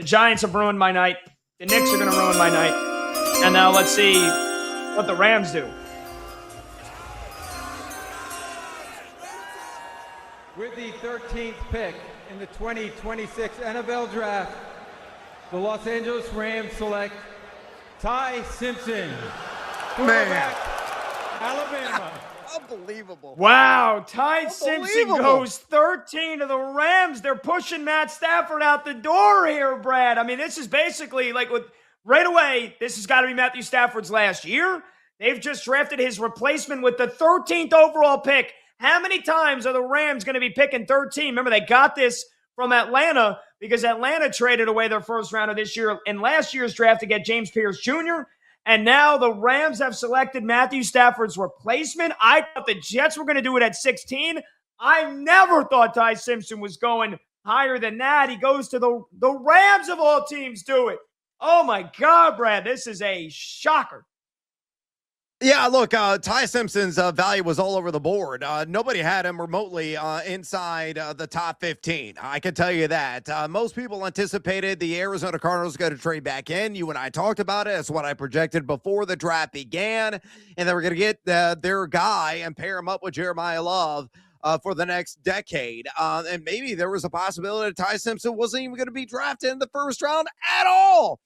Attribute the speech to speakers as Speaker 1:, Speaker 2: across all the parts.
Speaker 1: Giants have ruined my night. The Knicks are going to ruin my night. And now let's see what the Rams do.
Speaker 2: With the 13th pick in the 2026 NFL Draft, the Los Angeles Rams select Ty Simpson, quarterback, Alabama.
Speaker 3: Unbelievable.
Speaker 1: Wow, Ty Simpson goes 13 to the Rams. They're pushing Matt Stafford out the door here, Brad. I mean, this is basically like right away, this has got to be Matthew Stafford's last year. They've just drafted his replacement with the 13th overall pick. How many times are the Rams going to be picking 13? Remember, they got this from Atlanta because Atlanta traded away their first rounder this year in last year's draft to get James Pierce Jr., and now the Rams have selected Matthew Stafford's replacement. I thought the Jets were going to do it at 16. I never thought Ty Simpson was going higher than that. He goes to the Rams of all teams do it. Oh, my God, Brad, this is a shocker.
Speaker 3: Yeah, look, Ty Simpson's value was all over the board. Nobody had him remotely inside the top 15. I can tell you that. Most people anticipated the Arizona Cardinals going to trade back in. You and I talked about it. That's what I projected before the draft began. And they were going to get their guy and pair him up with Jeremiah Love for the next decade. And maybe there was a possibility that Ty Simpson wasn't even going to be drafted in the first round at all.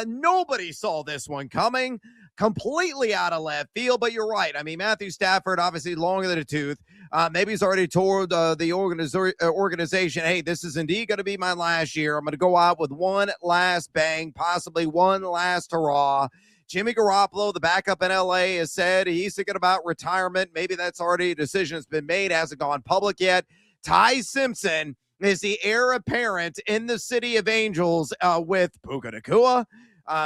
Speaker 3: Nobody saw this one coming. Completely out of left field, but you're right. I mean, Matthew Stafford, obviously longer than a tooth. Maybe he's already told the organization, hey, this is indeed going to be my last year. I'm going to go out with one last bang, possibly one last hurrah. Jimmy Garoppolo, the backup in L.A., has said he's thinking about retirement. Maybe that's already a decision that's been made, hasn't gone public yet. Ty Simpson is the heir apparent in the City of Angels with Puka Nacua.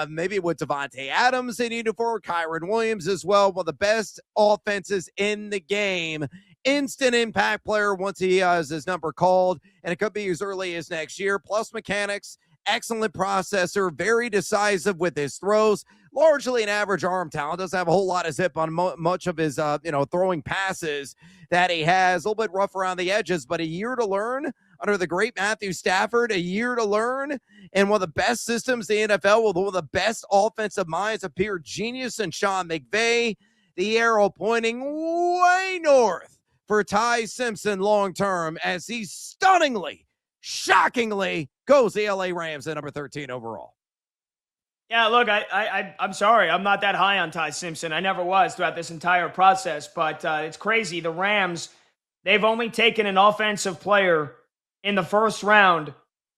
Speaker 3: Maybe with Devontae Adams in uniform, Kyron Williams as well. One of the best offenses in the game. Instant impact player once he has his number called, and it could be as early as next year. Plus mechanics, excellent processor, very decisive with his throws. Largely an average arm talent. Doesn't have a whole lot of zip on much of his throwing passes that he has. A little bit rough around the edges, but a year to learn under the great Matthew Stafford, a year to learn, and one of the best systems in the NFL with one of the best offensive minds, a pure genius in Sean McVay. The arrow pointing way north for Ty Simpson long-term as he stunningly, shockingly goes the LA Rams at number 13 overall.
Speaker 1: Yeah, look, I'm sorry. I'm not that high on Ty Simpson. I never was throughout this entire process, but it's crazy. The Rams, they've only taken an offensive player in the first round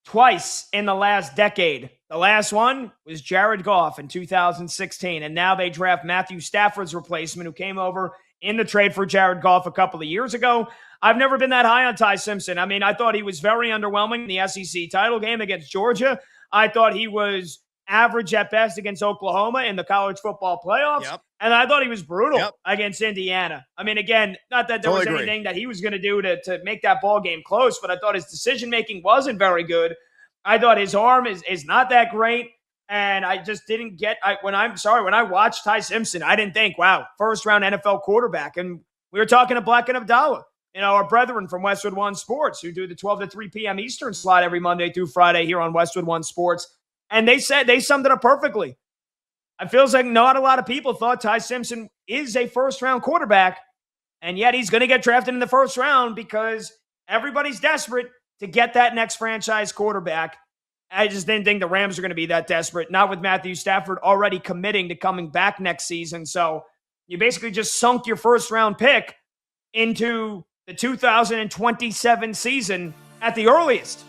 Speaker 1: twice in the last decade. The last one was Jared Goff in 2016, and now they draft Matthew Stafford's replacement, who came over in the trade for Jared Goff a couple of years ago. I've never been that high on Ty Simpson. I mean, I thought he was very underwhelming in the SEC title game against Georgia. I thought he was average at best against Oklahoma in the college football playoffs.
Speaker 3: Yep.
Speaker 1: And I thought he was brutal against Indiana. I mean, again, not that there was anything that he was going to do to make that ball game close, but I thought his decision-making wasn't very good. I thought his arm is not that great. And I just didn't get when I watched Ty Simpson, I didn't think, wow, first-round NFL quarterback. And we were talking to Black and Abdallah, our brethren from Westwood One Sports, who do the 12 to 3 p.m. Eastern slot every Monday through Friday here on Westwood One Sports. And they summed it up perfectly. It feels like not a lot of people thought Ty Simpson is a first-round quarterback, and yet he's going to get drafted in the first round because everybody's desperate to get that next franchise quarterback. I just didn't think the Rams are going to be that desperate, not with Matthew Stafford already committing to coming back next season. So you basically just sunk your first-round pick into the 2027 season at the earliest.